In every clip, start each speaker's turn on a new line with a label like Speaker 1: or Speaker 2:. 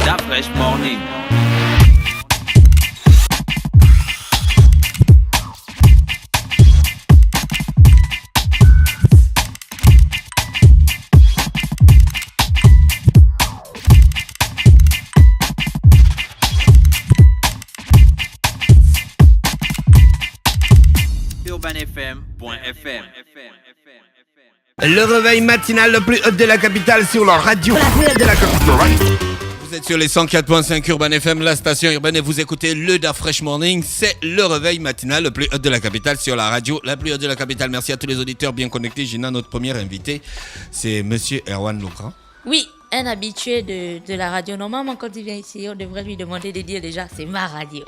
Speaker 1: Da Fresh Morning. UrbanFM.fm.
Speaker 2: Le réveil matinal le plus haut de la capitale sur la radio. La plus haute de la capitale.
Speaker 3: Vous êtes sur les 104.5 Urban FM, la station urbaine, et vous écoutez le Da Fresh Morning. C'est le réveil matinal le plus haut de la capitale sur la radio, la plus haute de la capitale. Merci à tous les auditeurs bien connectés. Gina, notre premier invité, c'est Monsieur Erwan Legrand.
Speaker 4: Oui, un habitué de la radio. Normalement, quand il vient ici, on devrait lui demander de dire déjà, c'est ma radio.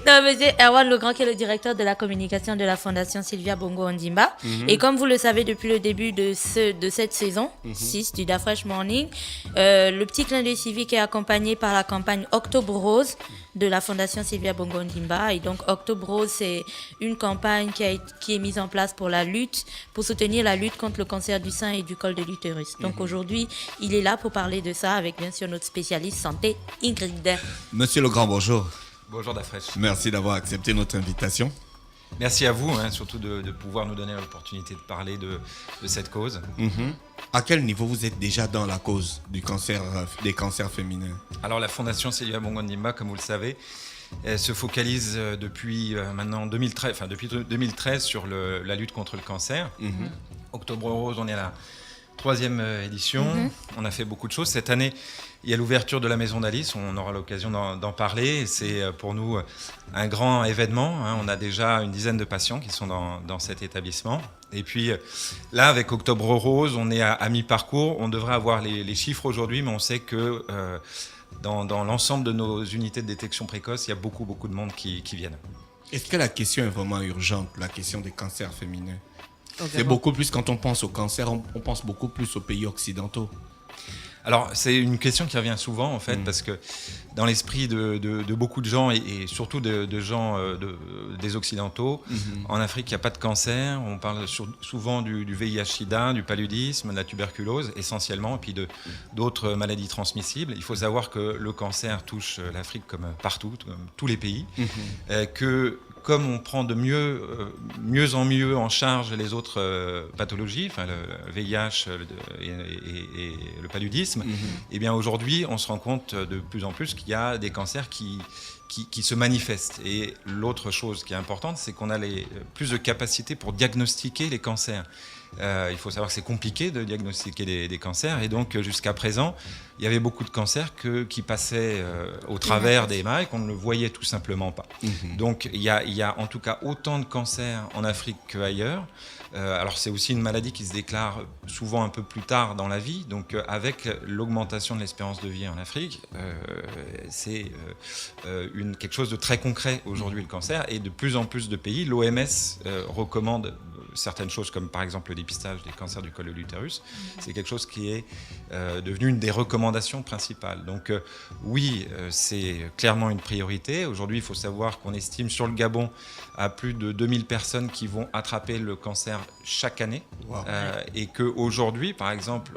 Speaker 4: Non, monsieur Erwan Legrand, qui est le directeur de la communication de la Fondation Sylvia Bongo Ondimba. Et comme vous le savez depuis le début de cette saison 6 du Da Fresh Morning, le petit clin d'œil civique est accompagné par la campagne Octobre Rose de la Fondation Sylvia Bongo Ondimba. Et donc, Octobre Rose, c'est une campagne qui est mise en place pour soutenir la lutte contre le cancer du sein et du col de l'utérus. Donc, aujourd'hui, il est là pour parler de ça avec, bien sûr, notre spécialiste santé, Ingrid.
Speaker 3: Monsieur Legrand, bonjour.
Speaker 5: Bonjour Da Fresh.
Speaker 3: Merci d'avoir accepté notre invitation.
Speaker 5: Merci à vous, surtout de pouvoir nous donner l'opportunité de parler de cette cause.
Speaker 3: À quel niveau vous êtes déjà dans la cause du cancer, des cancers féminins?
Speaker 5: Alors la Fondation Sylvia Bongo Ondimba, comme vous le savez, elle se focalise depuis maintenant 2013 sur la lutte contre le cancer. Octobre Rose, on est à la 3e édition. On a fait beaucoup de choses. Cette année, il y a l'ouverture de la Maison d'Alice, on aura l'occasion d'en parler. C'est pour nous un grand événement. On a déjà une dizaine de patients qui sont dans cet établissement. Et puis là, avec Octobre Rose, on est à mi-parcours. On devrait avoir les chiffres aujourd'hui, mais on sait que dans l'ensemble de nos unités de détection précoce, il y a beaucoup de monde qui viennent.
Speaker 3: Est-ce que la question est vraiment urgente, la question des cancers féminins? C'est beaucoup plus, quand on pense au cancer, on pense beaucoup plus aux pays occidentaux.
Speaker 5: Alors, c'est une question qui revient souvent, en fait, parce que dans l'esprit de beaucoup de gens, et surtout de gens des Occidentaux, en Afrique, il n'y a pas de cancer. On parle souvent du VIH-Sida, du paludisme, de la tuberculose, essentiellement, et puis d'autres maladies transmissibles. Il faut savoir que le cancer touche l'Afrique comme partout, comme tous les pays, comme on prend de mieux en mieux en charge les autres pathologies, enfin le VIH et le paludisme, et bien aujourd'hui on se rend compte de plus en plus qu'il y a des cancers qui se manifestent. Et l'autre chose qui est importante, c'est qu'on a plus de capacité pour diagnostiquer les cancers. Il faut savoir que c'est compliqué de diagnostiquer des cancers, et donc jusqu'à présent, il y avait beaucoup de cancers qui passaient au travers des mailles, qu'on ne le voyait tout simplement pas. Donc il y a en tout cas autant de cancers en Afrique qu'ailleurs. Alors c'est aussi une maladie qui se déclare souvent un peu plus tard dans la vie, donc avec l'augmentation de l'espérance de vie en Afrique, c'est quelque chose de très concret aujourd'hui, le cancer, et de plus en plus de pays, l'OMS recommande certaines choses comme par exemple le dépistage des cancers du col de l'utérus. C'est quelque chose qui est devenu une des recommandations principales. Donc oui, c'est clairement une priorité. Aujourd'hui, il faut savoir qu'on estime sur le Gabon à plus de 2000 personnes qui vont attraper le cancer chaque année. Wow. Et qu'aujourd'hui, par exemple,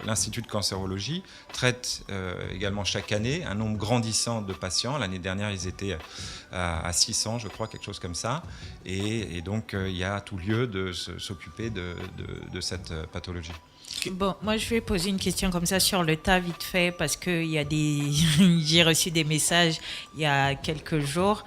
Speaker 5: l'Institut de cancérologie traite également chaque année un nombre grandissant de patients. L'année dernière, ils étaient à 600, je crois, quelque chose comme ça. Et donc, il y a tout lieu de s'occuper de cette pathologie.
Speaker 6: Bon, moi je vais poser une question comme ça sur le tas vite fait, parce que j'ai reçu des messages il y a quelques jours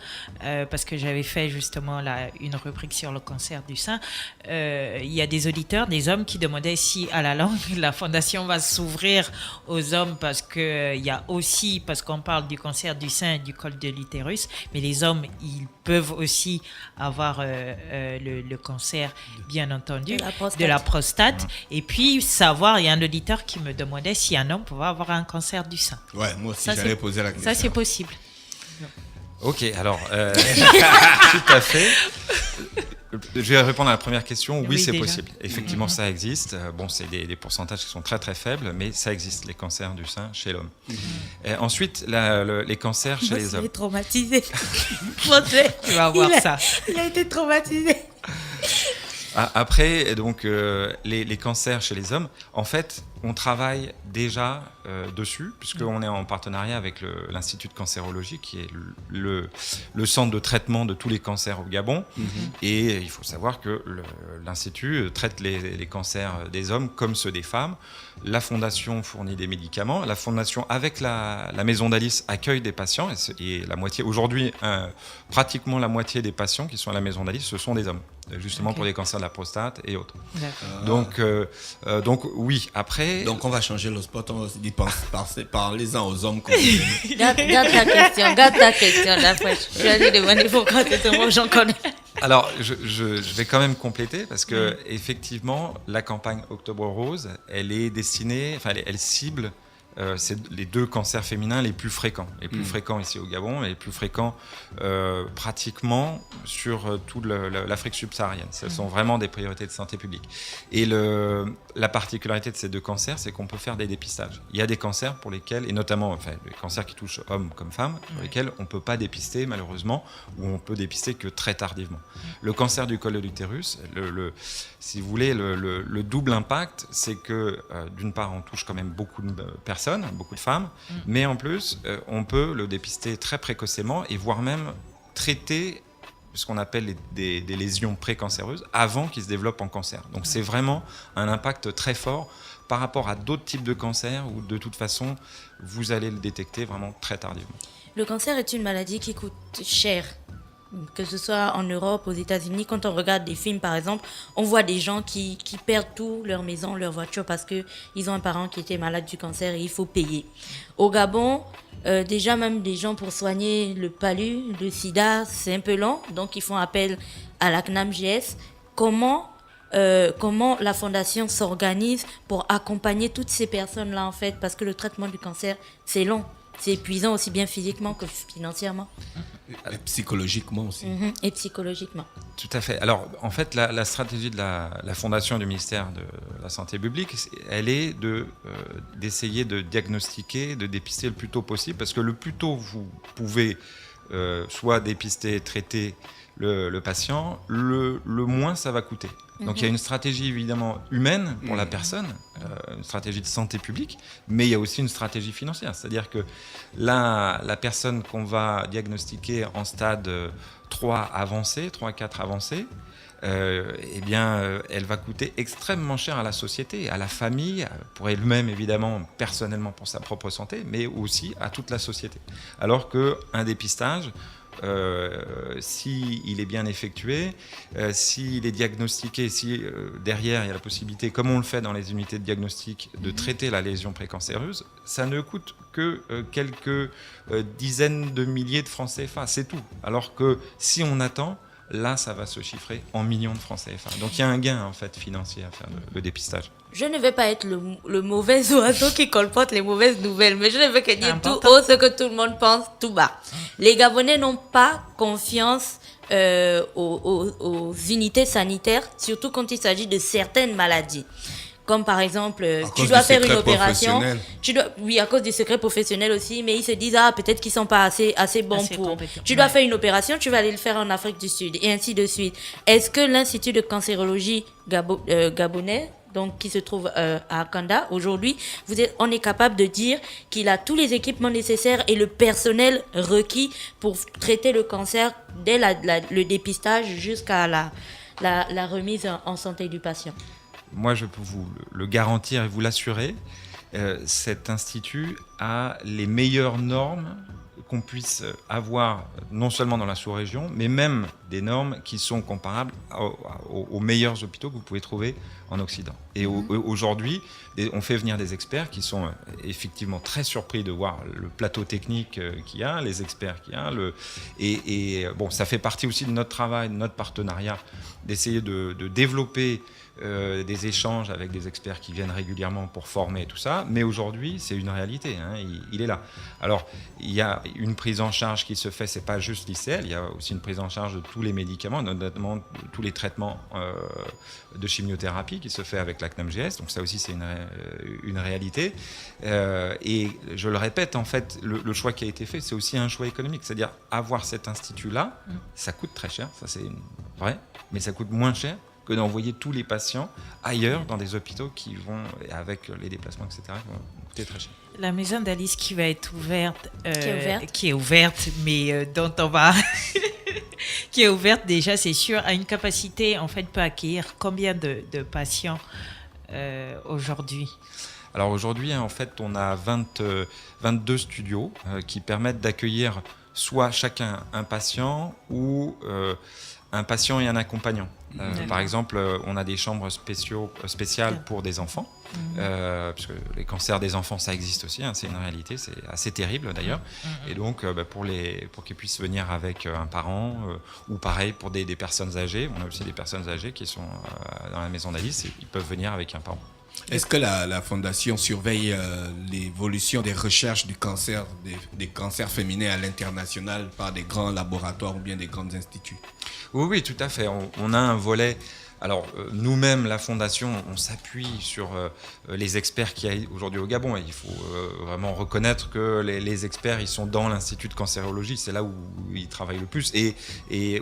Speaker 6: parce que j'avais fait justement une rubrique sur le cancer du sein. Il y a des auditeurs, des hommes qui demandaient si à la longue la fondation va s'ouvrir aux hommes, parce que il y a aussi, parce qu'on parle du cancer du sein et du col de l'utérus, mais les hommes ils peuvent aussi avoir le cancer, bien entendu, de la prostate. Et puis savoir, il y a un auditeur qui me demandait si un homme pouvait avoir un cancer du sein.
Speaker 3: Ouais, moi aussi j'allais poser la question.
Speaker 6: Ça c'est possible.
Speaker 5: Ok, alors tout à fait. Je vais répondre à la première question. Oui, c'est déjà possible. Effectivement, ça existe. Bon, c'est des pourcentages qui sont très très faibles, mais ça existe, les cancers du sein chez l'homme. Ensuite, les cancers chez les hommes.
Speaker 4: Il est traumatisé.
Speaker 6: Tu vas voir ça.
Speaker 4: Il a été traumatisé.
Speaker 5: Après, donc, les cancers chez les hommes, en fait, on travaille déjà dessus, puisqu'on est en partenariat avec l'Institut de cancérologie, qui est le centre de traitement de tous les cancers au Gabon. Et il faut savoir que l'Institut traite les cancers des hommes comme ceux des femmes. La Fondation fournit des médicaments. La Fondation, avec la Maison d'Alice, accueille des patients. Et la moitié, aujourd'hui, pratiquement la moitié des patients qui sont à la Maison d'Alice, ce sont des hommes, justement pour les cancers de la prostate et autres. Donc oui, après...
Speaker 3: Donc on va changer le spot, on va se dire parlez-en aux hommes.
Speaker 4: Garde ta question, la fraîche. Je vais aller demander pourquoi c'est ce mot, j'en connais.
Speaker 5: Alors, je vais quand même compléter parce que effectivement, la campagne Octobre Rose, elle est destinée, enfin, elle cible c'est les 2 cancers féminins les plus fréquents. Les plus fréquents ici au Gabon et les plus fréquents pratiquement sur toute l'Afrique subsaharienne. Ce sont vraiment des priorités de santé publique. Et la particularité de ces 2 cancers, c'est qu'on peut faire des dépistages. Il y a des cancers pour lesquels, et notamment les cancers qui touchent hommes comme femmes, pour lesquels on ne peut pas dépister malheureusement, ou on peut dépister que très tardivement. Le cancer du col de l'utérus, si vous voulez, le double impact, c'est que d'une part, on touche quand même beaucoup de personnes, beaucoup de femmes, mais en plus, on peut le dépister très précocement et voire même traiter ce qu'on appelle des lésions précancéreuses avant qu'ils se développent en cancer. Donc c'est vraiment un impact très fort par rapport à d'autres types de cancers où de toute façon, vous allez le détecter vraiment très tardivement.
Speaker 4: Le cancer est une maladie qui coûte cher. Que ce soit en Europe, aux États-Unis, quand on regarde des films par exemple, on voit des gens qui perdent tout, leur maison, leur voiture, parce qu'ils ont un parent qui était malade du cancer et il faut payer. Au Gabon, déjà même des gens pour soigner le palu, le sida, c'est un peu lent, donc ils font appel à la CNAMJS. Comment la fondation s'organise pour accompagner toutes ces personnes-là en fait, parce que le traitement du cancer, c'est long. C'est épuisant aussi bien physiquement que financièrement.
Speaker 3: Et psychologiquement aussi.
Speaker 4: Et psychologiquement.
Speaker 5: Tout à fait. Alors, en fait, la stratégie de la Fondation du ministère de la Santé publique, elle est d'essayer de diagnostiquer, de dépister le plus tôt possible, parce que le plus tôt vous pouvez soit dépister, traiter le patient, le moins ça va coûter. Donc il y a une stratégie évidemment humaine pour la personne, une stratégie de santé publique, mais il y a aussi une stratégie financière. C'est-à-dire que la personne qu'on va diagnostiquer en stade 3 avancé, 3-4 avancé, elle va coûter extrêmement cher à la société, à la famille, pour elle-même évidemment, personnellement pour sa propre santé, mais aussi à toute la société. Alors qu'un dépistage, s'il est bien effectué, s'il est diagnostiqué, si derrière il y a la possibilité, comme on le fait dans les unités de diagnostic, de traiter la lésion précancéreuse, ça ne coûte que quelques dizaines de milliers de francs CFA, c'est tout. Alors que si on attend, là ça va se chiffrer en millions de francs CFA. Donc il y a un gain en fait financier à faire le dépistage.
Speaker 4: Je ne vais pas être le mauvais oiseau qui colporte les mauvaises nouvelles, mais je ne veux que dire tout haut ce que tout le monde pense tout bas. Les Gabonais n'ont pas confiance aux unités sanitaires, surtout quand il s'agit de certaines maladies. Comme par exemple, tu dois faire une opération. Oui, à cause du secret professionnel aussi, mais ils se disent, peut-être qu'ils ne sont pas assez bons pour. Tu dois faire une opération, tu vas aller le faire en Afrique du Sud, et ainsi de suite. Est-ce que l'Institut de cancérologie gabonais, donc qui se trouve à Akanda aujourd'hui, on est capable de dire qu'il a tous les équipements nécessaires et le personnel requis pour traiter le cancer dès le dépistage jusqu'à la remise en santé du patient?
Speaker 5: Moi, je peux vous le garantir et vous l'assurer, cet institut a les meilleures normes qu'on puisse avoir, non seulement dans la sous-région, mais même des normes qui sont comparables aux meilleurs hôpitaux que vous pouvez trouver en Occident. Et aujourd'hui, on fait venir des experts qui sont effectivement très surpris de voir le plateau technique qu'il y a, les experts qu'il y a. Bon, ça fait partie aussi de notre travail, de notre partenariat, d'essayer de développer des échanges avec des experts qui viennent régulièrement pour former tout ça, mais aujourd'hui c'est une réalité, il est là. Alors il y a une prise en charge qui se fait, c'est pas juste l'ICL, il y a aussi une prise en charge de tous les médicaments, notamment tous les traitements de chimiothérapie qui se fait avec la CNAMJS, donc ça aussi c'est une réalité. Et je le répète, en fait, le choix qui a été fait, c'est aussi un choix économique, c'est-à-dire avoir cet institut-là, ça coûte très cher, ça c'est vrai, mais ça coûte moins cher que d'envoyer tous les patients ailleurs dans des hôpitaux qui vont, avec les déplacements, etc., vont coûter très cher.
Speaker 6: La maison d'Alice qui va être ouverte,
Speaker 4: Qui est ouverte.
Speaker 6: mais dont on va, qui est ouverte déjà, c'est sûr, a une capacité, en fait, peut accueillir combien de patients aujourd'hui?
Speaker 5: Alors aujourd'hui, en fait, on a 22 studios qui permettent d'accueillir soit chacun un patient ou un patient et un accompagnant. Par exemple, on a des chambres spéciales pour des enfants, parce que les cancers des enfants, ça existe aussi, c'est une réalité, c'est assez terrible d'ailleurs. Et donc, pour qu'ils puissent venir avec un parent, ou pareil pour des personnes âgées, on a aussi des personnes âgées qui sont dans la maison d'Alice et ils peuvent venir avec un parent.
Speaker 3: Est-ce que la Fondation surveille l'évolution des recherches du cancer, des cancers féminins à l'international par des grands laboratoires ou bien des grands instituts?
Speaker 5: Oui, tout à fait. On a un volet. Alors, nous-mêmes, la Fondation, on s'appuie sur les experts qu'il y a aujourd'hui au Gabon. Et il faut vraiment reconnaître que les experts, ils sont dans l'Institut de cancérologie. C'est là où ils travaillent le plus,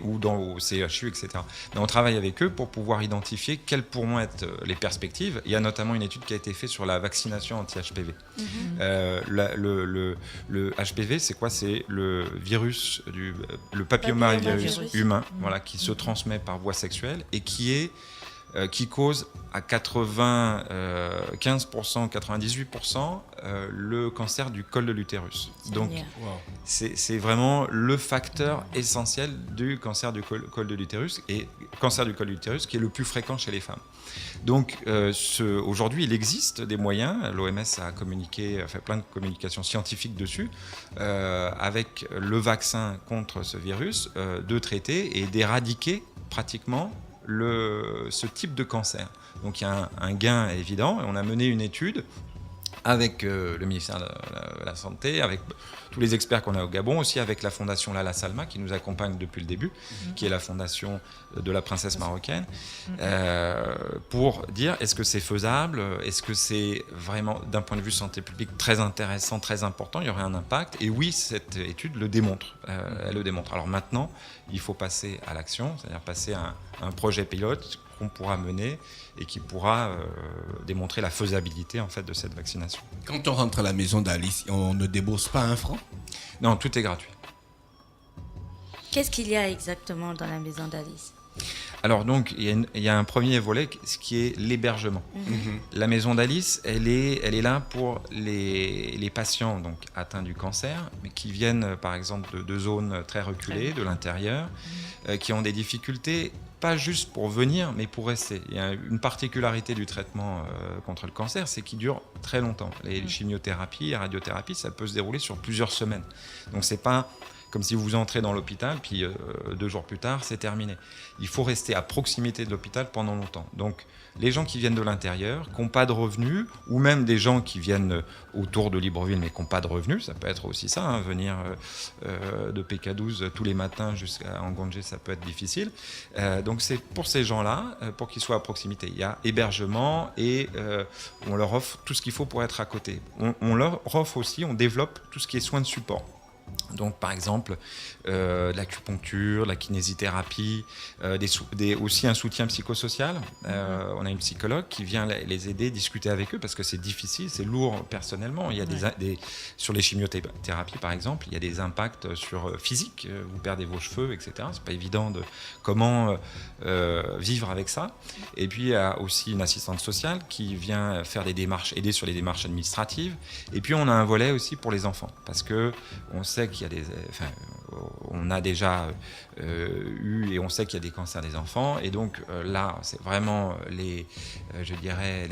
Speaker 5: ou au CHU, etc. Mais on travaille avec eux pour pouvoir identifier quelles pourront être les perspectives. Il y a notamment une étude qui a été faite sur la vaccination anti-HPV. Le HPV, c'est quoi? C'est le virus, le papillomavirus humain, voilà, qui se transmet par voie sexuelle et qui cause à 95%, 98% le cancer du col de l'utérus. Donc, c'est vraiment le facteur essentiel du cancer du col de l'utérus, et cancer du col de l'utérus qui est le plus fréquent chez les femmes. Donc, aujourd'hui, il existe des moyens. L'OMS a fait plein de communications scientifiques dessus, avec le vaccin contre ce virus, de traiter et d'éradiquer pratiquement ce type de cancer. Donc il y a un gain évident, et on a mené une étude avec le ministère de la Santé, avec tous les experts qu'on a au Gabon, aussi avec la fondation Lala Salma qui nous accompagne depuis le début, qui est la fondation de la princesse marocaine, pour dire est-ce que c'est faisable, est-ce que c'est vraiment d'un point de vue santé publique très intéressant, très important, il y aurait un impact. Et oui, cette étude le démontre, elle le démontre. Alors maintenant, il faut passer à l'action, c'est-à-dire passer à un projet pilote qu'on pourra mener et qui pourra démontrer la faisabilité en fait de cette vaccination.
Speaker 3: Quand on rentre à la maison d'Alice, on ne débourse pas un franc?
Speaker 5: Non, tout est gratuit.
Speaker 4: Qu'est-ce qu'il y a exactement dans la maison d'Alice?
Speaker 5: Alors donc, il y a un premier volet, ce qui est l'hébergement. La maison d'Alice, elle est là pour les patients donc atteints du cancer, mais qui viennent par exemple de zones très reculées, de l'intérieur, qui ont des difficultés, pas juste pour venir, mais pour rester. Il y a une particularité du traitement contre le cancer, c'est qu'il dure très longtemps. Les chimiothérapies, les radiothérapies, ça peut se dérouler sur plusieurs semaines. Donc c'est pas comme si vous entrez dans l'hôpital, puis 2 jours plus tard, c'est terminé. Il faut rester à proximité de l'hôpital pendant longtemps. Donc, les gens qui viennent de l'intérieur, qui n'ont pas de revenus, ou même des gens qui viennent autour de Libreville, mais qui n'ont pas de revenus, ça peut être aussi ça, venir de PK12 tous les matins jusqu'à Ngondje, ça peut être difficile. Donc, c'est pour ces gens-là, pour qu'ils soient à proximité. Il y a hébergement et on leur offre tout ce qu'il faut pour être à côté. On leur offre aussi, on développe tout ce qui est soins de support. Donc, par exemple, l'acupuncture, la kinésithérapie, aussi un soutien psychosocial. On a une psychologue qui vient les aider, discuter avec eux, parce que c'est difficile, c'est lourd personnellement. Il y a sur les chimiothérapies, par exemple, il y a des impacts physiques. Vous perdez vos cheveux, etc. C'est pas évident de comment vivre avec ça. Et puis, il y a aussi une assistante sociale qui vient faire des démarches, aider sur les démarches administratives. Et puis, on a un volet aussi pour les enfants, parce que on sait qu'il y a on a déjà eu et on sait qu'il y a des cancers des enfants, et donc là c'est vraiment les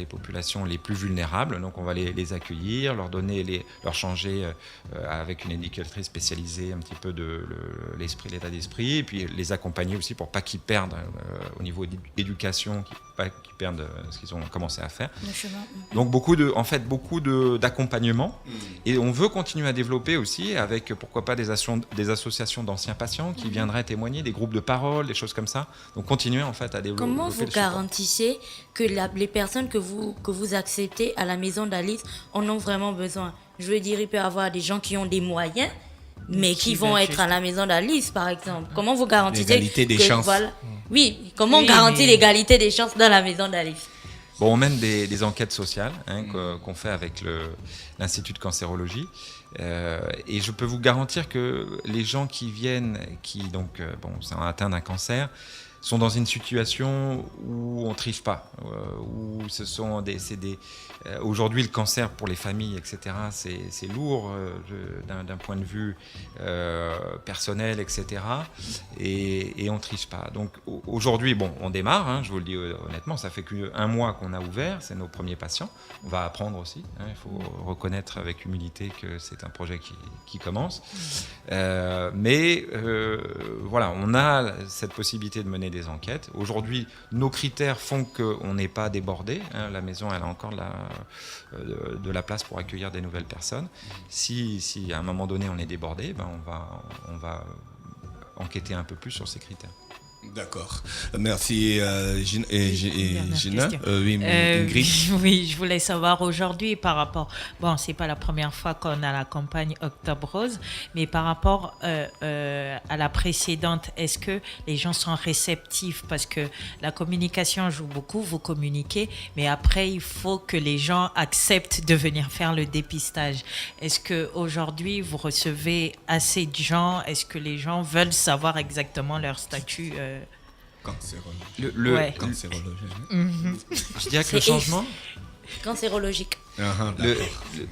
Speaker 5: populations les plus vulnérables. Donc on va les accueillir, leur changer avec une éducatrice spécialisée un petit peu de l'état d'esprit, et puis les accompagner aussi pour pas qu'ils perdent au niveau d'éducation, pas qu'ils perdent ce qu'ils ont commencé à faire.
Speaker 4: Le chemin.
Speaker 5: Donc beaucoup d'accompagnement, et on veut continuer à développer aussi avec pourquoi pas des associations d'anciens patients qui viendraient témoigner, des groupes de parole, des choses comme ça. Donc continuer en fait à développer.
Speaker 4: Comment vous garantissez que les personnes que vous acceptez à la maison d'Alice en ont vraiment besoin? Je veux dire, il peut y avoir des gens qui ont des moyens, mais qui vont
Speaker 6: va
Speaker 4: être à la maison d'Alice, par exemple. Comment vous garantissez
Speaker 2: L'égalité des chances.
Speaker 4: Voilà. Oui, comment on
Speaker 6: Oui,
Speaker 4: garantit
Speaker 6: mais-
Speaker 4: l'égalité des chances dans la maison d'Alice?
Speaker 5: Bon, on mène des enquêtes sociales qu'on fait avec l'Institut de cancérologie. Et je peux vous garantir que les gens qui viennent, qui donc sont atteints d'un cancer, sont dans une situation où on ne triche pas, où ce sont aujourd'hui, le cancer pour les familles, etc., c'est lourd d'un point de vue personnel, etc., et on ne triche pas. Donc aujourd'hui, on démarre, je vous le dis honnêtement, ça fait qu'un mois qu'on a ouvert, c'est nos premiers patients. On va apprendre aussi, il faut reconnaître avec humilité que c'est un projet qui commence. Mais voilà, on a cette possibilité de mener des enquêtes. Aujourd'hui, nos critères font qu'on n'est pas débordé. La maison, elle a encore de la place pour accueillir des nouvelles personnes. Si à un moment donné on est débordé, on va enquêter un peu plus sur ces critères.
Speaker 3: D'accord. Merci Gina.
Speaker 6: Question.
Speaker 3: Oui, Ingrid.
Speaker 6: Oui, je voulais savoir aujourd'hui par rapport. Bon, c'est pas la première fois qu'on a la campagne Octobre Rose, mais par rapport à la précédente, est-ce que les gens sont réceptifs? Parce que la communication joue beaucoup, vous communiquez, mais après, il faut que les gens acceptent de venir faire le dépistage. Est-ce que aujourd'hui vous recevez assez de gens? Est-ce que les gens veulent savoir exactement leur statut?
Speaker 3: Cancérologie.
Speaker 6: Ouais.
Speaker 3: Cancérologie.
Speaker 5: Je dirais que le
Speaker 4: C'est
Speaker 5: changement,
Speaker 4: Cancérologique.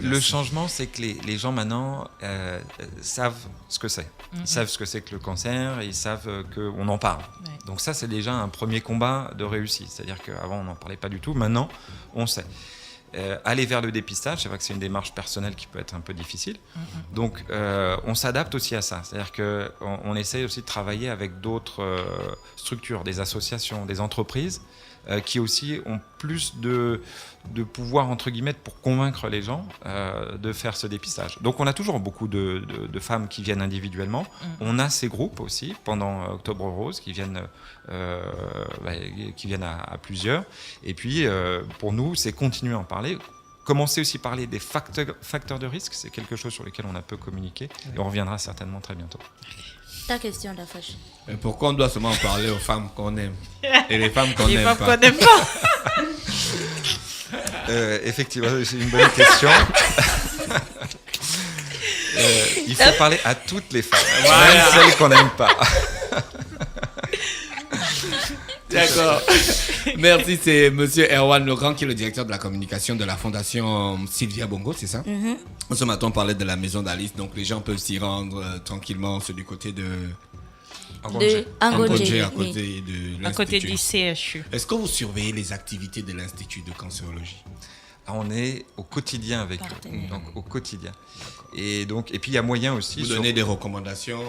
Speaker 5: le changement, c'est que les gens maintenant savent ce que c'est. Ils savent ce que c'est que le cancer, et ils savent qu'on en parle.
Speaker 6: Ouais.
Speaker 5: Donc ça, c'est déjà un premier combat de réussite. C'est-à-dire qu'avant, on n'en parlait pas du tout. Maintenant, on sait. Aller vers le dépistage, c'est vrai que c'est une démarche personnelle qui peut être un peu difficile. Donc, on s'adapte aussi à ça. C'est-à-dire qu'on essaye aussi de travailler avec d'autres structures, des associations, des entreprises qui aussi ont plus de pouvoir, entre guillemets, pour convaincre les gens de faire ce dépistage. Donc on a toujours beaucoup de femmes qui viennent individuellement. On a ces groupes aussi, pendant Octobre Rose, qui viennent à plusieurs. Et puis, pour nous, c'est continuer à en parler. Commencer aussi à parler des facteurs de risque, c'est quelque chose sur lequel on a peu communiqué. Et on reviendra certainement très bientôt.
Speaker 4: Ta question, Dafresh.
Speaker 3: Et pourquoi on doit seulement parler aux femmes qu'on aime et les femmes qu'on
Speaker 6: Les
Speaker 3: n'aime
Speaker 6: femmes
Speaker 3: pas?
Speaker 6: qu'on n'aime pas.
Speaker 5: Effectivement, c'est une bonne question. Il faut parler à toutes les femmes, même celles qu'on n'aime pas.
Speaker 3: D'accord. Merci, c'est Monsieur Erwan Legrand qui est le directeur de la communication de la Fondation Sylvia Bongo, c'est ça? Ce matin, on parlait de la maison d'Alice, donc les gens peuvent s'y rendre tranquillement, c'est du côté de
Speaker 4: De
Speaker 3: Angodje, à
Speaker 4: oui.
Speaker 3: côté de
Speaker 6: À côté
Speaker 3: l'Institut.
Speaker 6: du CHU.
Speaker 3: Est-ce que vous surveillez les activités de l'Institut de cancérologie?
Speaker 5: On est au quotidien avec eux, donc au quotidien. Et puis il y a moyen aussi.
Speaker 3: Vous donnez des recommandations,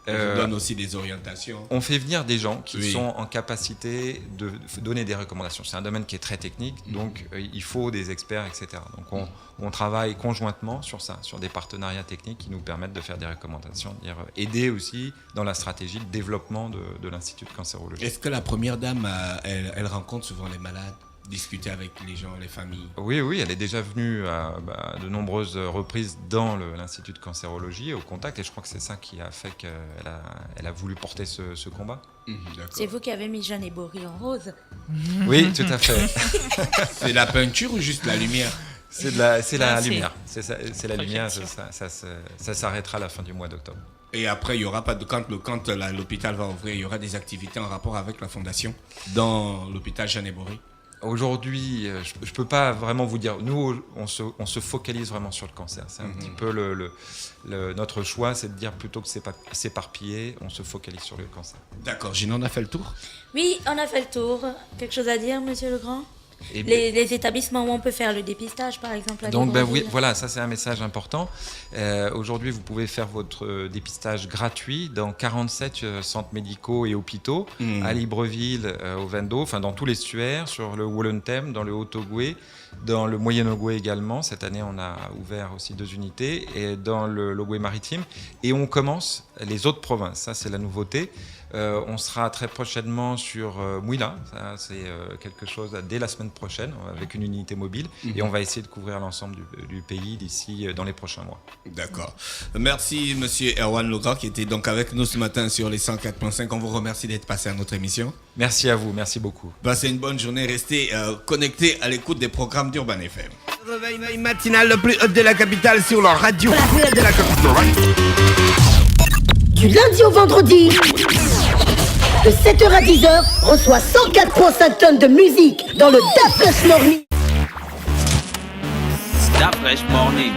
Speaker 3: vous donnez aussi des orientations.
Speaker 5: On fait venir des gens qui
Speaker 3: Oui.
Speaker 5: sont en capacité de donner des recommandations. C'est un domaine qui est très technique, donc il faut des experts, etc. Donc on travaille conjointement sur ça, sur des partenariats techniques qui nous permettent de faire des recommandations, aider aussi dans la stratégie de développement de l'Institut de cancérologie.
Speaker 3: Est-ce que la première dame, elle rencontre souvent les malades, discuter avec les gens, les familles?
Speaker 5: Oui, elle est déjà venue à de nombreuses reprises dans l'Institut de cancérologie, au contact, et je crois que c'est ça qui a fait qu'elle a voulu porter ce combat.
Speaker 3: D'accord.
Speaker 4: C'est vous qui avez mis Jeanne et Bory en rose.
Speaker 5: Oui, tout à fait.
Speaker 3: C'est la peinture ou juste la lumière?
Speaker 5: C'est la
Speaker 6: c'est-
Speaker 5: lumière. C'est la lumière,
Speaker 6: projection.
Speaker 5: ça s'arrêtera à la fin du mois d'octobre.
Speaker 3: Et après, il y aura pas de quand l'hôpital va ouvrir, il y aura des activités en rapport avec la fondation dans l'hôpital Jeanne et Bory.
Speaker 5: Aujourd'hui, je peux pas vraiment vous dire. Nous, on se focalise vraiment sur le cancer. C'est un petit peu notre choix, c'est de dire plutôt que s'éparpiller, on se focalise sur le cancer.
Speaker 3: D'accord, Gina, on a fait le tour.
Speaker 4: Oui, on a fait le tour. Quelque chose à dire, Monsieur Legrand?
Speaker 5: Et
Speaker 4: Les établissements où on peut faire le dépistage, par exemple. À
Speaker 5: donc,
Speaker 4: Libreville.
Speaker 5: oui, voilà, ça c'est un message important. Aujourd'hui, vous pouvez faire votre dépistage gratuit dans 47 centres médicaux et hôpitaux, à Libreville, au Vendo, enfin dans tous les stuaires, sur le Wolentem, dans le Haut-Ogooué, Dans le Moyen-Ogooué également, cette année on a ouvert aussi 2 unités, et dans l'Ogooué maritime. Et on commence les autres provinces, ça c'est la nouveauté. On sera très prochainement sur Mouila, ça c'est quelque chose dès la semaine prochaine, avec une unité mobile. Et on va essayer de couvrir l'ensemble du pays d'ici dans les prochains mois.
Speaker 3: D'accord. Merci Monsieur Erwan Logra qui était donc avec nous ce matin sur les 104.5. On vous remercie d'être passé à notre émission.
Speaker 5: Merci à vous, merci beaucoup.
Speaker 3: Passez une bonne journée, restez connectés à l'écoute des programmes d'Urban FM.
Speaker 2: Le réveil matinal le plus hot de la capitale sur la radio. La plus haute de la capitale.
Speaker 7: Du lundi au vendredi, de 7h à 10h, reçoit 104,5 tonnes de musique dans le Da Fresh Morning.
Speaker 1: Da Fresh Morning.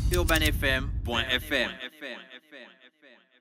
Speaker 1: UrbanFM.fm